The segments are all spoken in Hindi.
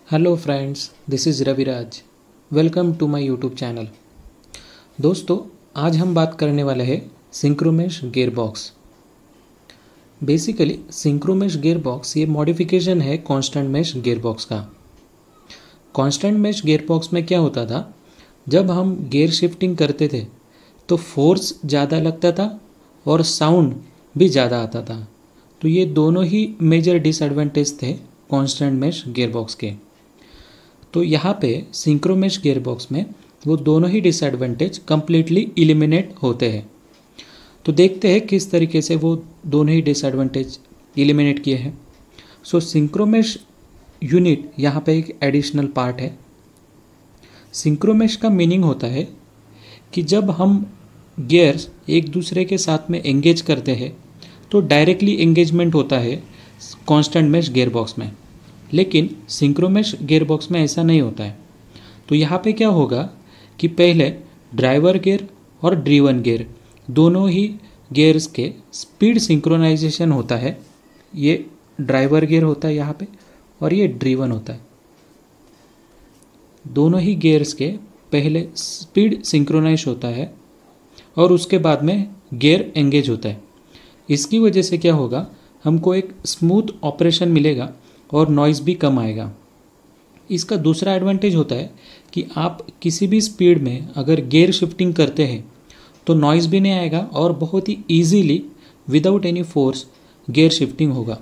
Hello friends, this is Raviraj. Welcome to my YouTube channel. दोस्तों, आज हम बात करने वाले हैं synchromesh gearbox. Basically synchromesh gearbox ये मॉडिफिकेशन है कांस्टेंट मेश गियरबॉक्स का। कांस्टेंट मेश गियरबॉक्स में क्या होता था, जब हम गियर शिफ्टिंग करते थे तो फोर्स ज़्यादा लगता था और साउंड भी ज़्यादा आता था। तो ये दोनों ही मेजर डिसएडवांटेज थे कांस्टेंट मेश गियरबॉक्स के। तो यहाँ पे सिंक्रोमेश गियरबॉक्स में वो दोनों ही डिसएडवांटेज कंप्लीटली इलिमिनेट होते हैं। तो देखते हैं किस तरीके से वो दोनों ही डिसएडवांटेज इलिमिनेट किए हैं। सो सिंक्रोमेश यूनिट यहाँ पे एक एडिशनल पार्ट है। सिंक्रोमेश का मीनिंग होता है कि जब हम गियर्स एक दूसरे के साथ में एंगेज करते हैं तो डायरेक्टली एंगेजमेंट होता है कांस्टेंट मेश गियरबॉक्स में, लेकिन सिंक्रोमेश गियरबॉक्स में ऐसा नहीं होता है। तो यहाँ पे क्या होगा कि पहले ड्राइवर गियर और ड्रीवन गियर दोनों ही गियर्स के स्पीड सिंक्रोनाइजेशन होता है। ये ड्राइवर गियर होता है यहाँ पे और ये ड्रीवन होता है। दोनों ही गियर्स के पहले स्पीड सिंक्रोनाइज होता है और उसके बाद में गियर एंगेज होता है। इसकी वजह से क्या होगा, हमको एक स्मूथ ऑपरेशन मिलेगा और नॉइज़ भी कम आएगा। इसका दूसरा एडवांटेज होता है कि आप किसी भी स्पीड में अगर गियर शिफ्टिंग करते हैं तो नॉइज़ भी नहीं आएगा और बहुत ही easily without any force gear shifting होगा।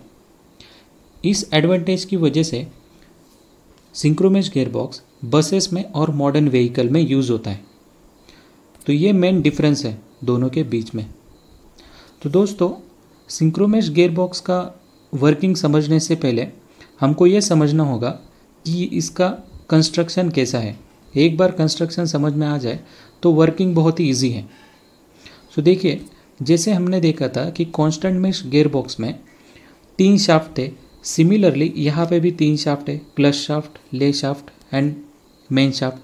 इस एडवांटेज की वजह से सिंक्रोमेश गियरबॉक्स बसेस में और मॉडर्न व्हीकल में यूज़ होता है। तो ये मेन डिफरेंस है दोनों के बीच में। तो दोस्तों, सिंक्रोमेश गियरबॉक्स का वर्किंग समझने से पहले हमको ये समझना होगा कि इसका कंस्ट्रक्शन कैसा है। एक बार कंस्ट्रक्शन समझ में आ जाए तो वर्किंग बहुत ही ईजी है। तो देखिए, जैसे हमने देखा था कि कांस्टेंट मेश गियरबॉक्स में 3 शाफ्ट थे। सिमिलरली यहाँ पे भी 3 शाफ्ट है, क्लच शाफ्ट, ले shaft and main shaft.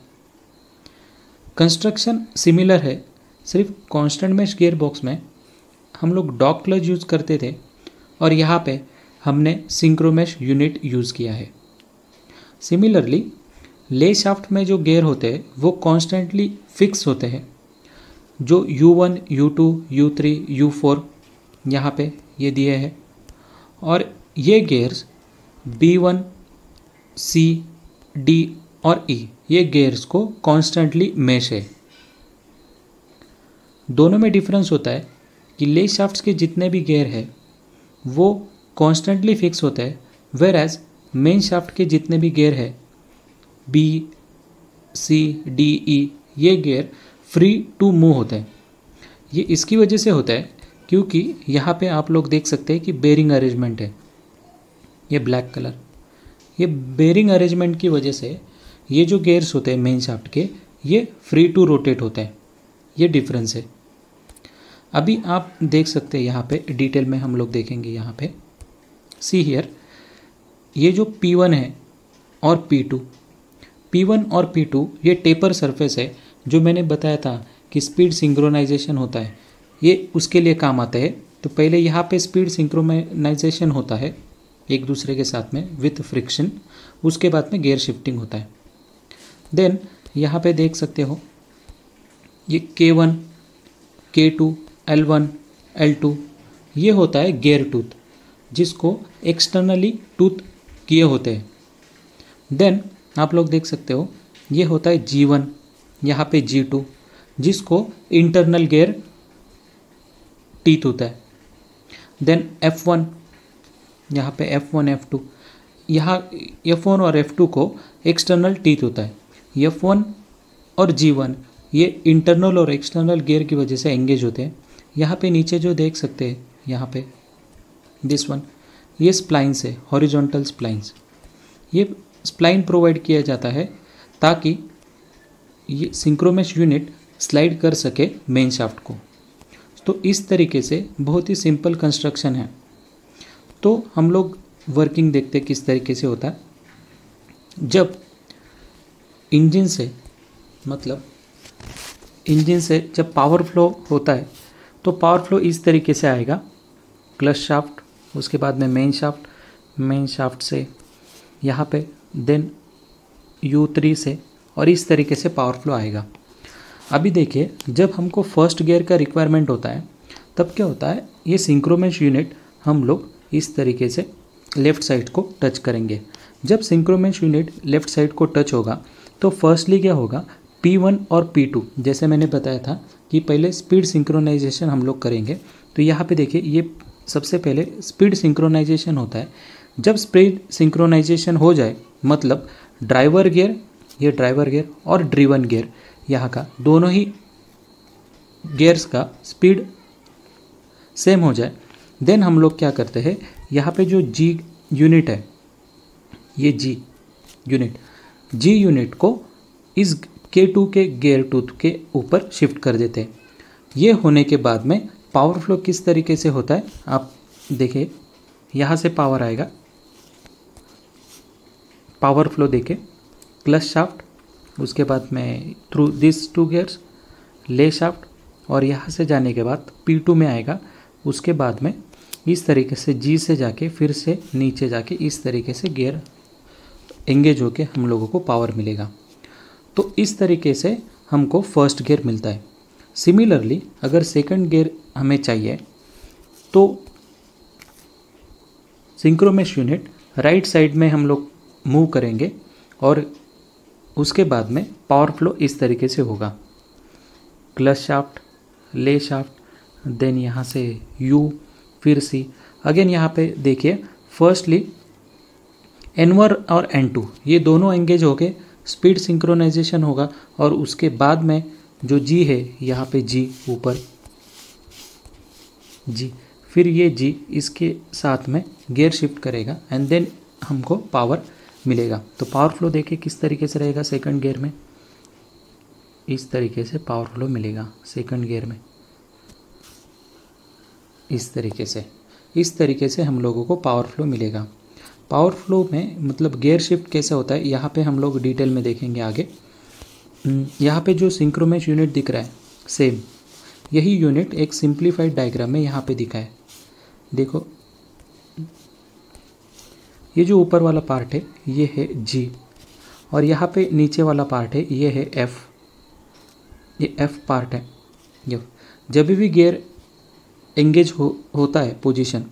Construction similar है, सिर्फ कांस्टेंट मेश गियरबॉक्स में हम लोग डॉग क्लच यूज़ करते थे और यहाँ पे हमने सिंक्रोमेश यूनिट यूज़ किया है। सिमिलरली ले शाफ्ट में जो गियर होते हैं वो कॉन्स्टेंटली फिक्स होते हैं। जो U1, U2, U3, U4 यहाँ पे ये दिए हैं और ये गियर्स B1, C, D और E ये गियर्स को कॉन्स्टेंटली मेश है। दोनों में डिफरेंस होता है कि ले शाफ्ट्स के जितने भी गियर है वो कॉन्स्टेंटली फिक्स होता है, वेयर एज मेन शाफ्ट के जितने भी गियर है B, C, D, E ये गियर फ्री टू मूव होता है। ये इसकी वजह से होता है क्योंकि यहाँ पे आप लोग देख सकते हैं कि बेरिंग अरेंजमेंट है, ये ब्लैक कलर। ये बेरिंग अरेंजमेंट की वजह से ये जो गियर्स होते हैं मेन शाफ्ट के ये फ्री टू रोटेट होता है। ये डिफरेंस है। अभी आप देख सकते हैं यहाँ पे डिटेल में हम लोग देखेंगे। यहाँ पे सी हियर, ये जो P1 है और P1 और P2 ये टेपर सरफेस है जो मैंने बताया था कि स्पीड सिंक्रोनाइजेशन होता है, ये उसके लिए काम आता है। तो पहले यहाँ पे स्पीड सिंक्रोनाइजेशन होता है एक दूसरे के साथ में विथ फ्रिक्शन, उसके बाद में गियर शिफ्टिंग होता है। देन यहाँ पे देख सकते हो ये K1, K2, L1, L2 ये होता है गियर टूथ जिसको एक्सटर्नली टूथ किए होते हैं। देन आप लोग देख सकते हो ये होता है G1, यहाँ पे G2 जिसको इंटरनल गियर टीथ होता है। देन F1, यहाँ पे F1, F2, यहाँ F1 और F2 को एक्सटर्नल टीथ होता है। F1 और G1 ये इंटरनल और एक्सटर्नल गियर की वजह से एंगेज होते हैं। यहाँ पे नीचे जो देख सकते हैं, यहाँ पे दिस वन, ये स्प्लाइंस है, हॉरिजॉन्टल स्प्लाइंस। ये स्प्लाइन प्रोवाइड किया जाता है ताकि ये सिंक्रोमेश यूनिट स्लाइड कर सके मेन शाफ्ट को। तो इस तरीके से बहुत ही सिंपल कंस्ट्रक्शन है। तो हम लोग वर्किंग देखते किस तरीके से होता है। जब इंजन से जब पावर फ्लो होता है तो पावर फ्लो इस तरीके से आएगा, क्लच शाफ्ट, उसके बाद में मेन शाफ्ट से यहाँ पे, देन U3 से, और इस तरीके से पावर फ्लो आएगा। अभी देखिए, जब हमको फर्स्ट गियर का रिक्वायरमेंट होता है तब क्या होता है, ये सिंक्रोमेश यूनिट हम लोग इस तरीके से लेफ़्ट साइड को टच करेंगे। जब सिंक्रोमेश यूनिट लेफ़्ट साइड को टच होगा तो फर्स्टली क्या होगा, P1 और P2, जैसे मैंने बताया था कि पहले स्पीड सिंक्रोनाइजेशन हम लोग करेंगे। तो यहाँ पे देखिए, ये सबसे पहले स्पीड सिंक्रोनाइजेशन होता है। जब स्पीड सिंक्रोनाइजेशन हो जाए, मतलब ड्राइवर गियर, ये ड्राइवर गियर और ड्रिवन गियर, यहाँ का दोनों ही गियर्स का स्पीड सेम हो जाए, देन हम लोग क्या करते हैं, यहाँ पे जो जी यूनिट है, ये जी यूनिट को इस K2 के गियर टूथ के ऊपर शिफ्ट कर देते हैं। ये होने के बाद में पावर फ्लो किस तरीके से होता है आप देखिए, यहाँ से पावर आएगा, पावर फ्लो देखे क्लच शाफ्ट, उसके बाद में थ्रू दिस 2 गियर्स ले शाफ्ट, और यहाँ से जाने के बाद P2 में आएगा। उसके बाद में इस तरीके से जी से जाके फिर से नीचे जाके इस तरीके से गियर एंगेज होके हम लोगों को पावर मिलेगा। तो इस तरीके से हमको फर्स्ट गियर मिलता है। सिमिलरली अगर सेकंड गियर हमें चाहिए तो सिंक्रोमेश यूनिट राइट साइड में हम लोग मूव करेंगे और उसके बाद में पावर फ्लो इस तरीके से होगा, क्लच शाफ्ट, ले शाफ्ट, देन यहाँ से U, फिर C। अगेन यहाँ पे देखिए, फर्स्टली N1 और N2 ये दोनों एंगेज हो गए, स्पीड सिंक्रोनाइजेशन होगा, और उसके बाद में जो G है, यहाँ पे G ऊपर G, फिर ये G इसके साथ में गियर शिफ्ट करेगा एंड देन हमको पावर मिलेगा। तो पावर फ्लो देखिए किस तरीके से रहेगा सेकंड गियर में, इस तरीके से पावर फ्लो मिलेगा सेकंड गियर में, इस तरीके से हम लोगों को पावर फ्लो मिलेगा। पावर फ्लो में मतलब गियर शिफ्ट कैसे होता है, यहाँ पे हम लोग डिटेल में देखेंगे आगे। यहाँ पे जो सिंक्रोमेश यूनिट दिख रहा है, सेम यही यूनिट एक सिंप्लीफाइड डायग्राम में यहाँ पे दिखा है। देखो, ये जो ऊपर वाला पार्ट है ये है G, और यहाँ पे नीचे वाला पार्ट है ये है F, ये F पार्ट है। जब भी गियर एंगेज होता है पोजीशन,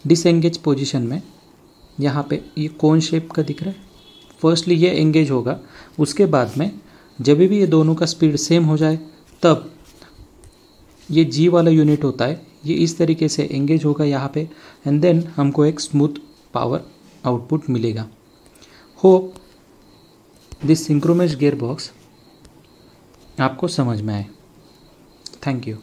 डिसएंगेज पोजीशन में, यहाँ पे ये कोन शेप का दिख रहा है, फर्स्टली ये एंगेज होगा, उसके बाद में जब भी ये दोनों का स्पीड सेम हो जाए तब ये G वाला यूनिट होता है, ये इस तरीके से एंगेज होगा यहाँ पे, एंड देन हमको एक स्मूथ पावर आउटपुट मिलेगा। Hope this synchromesh gear box आपको समझ में आए। Thank you.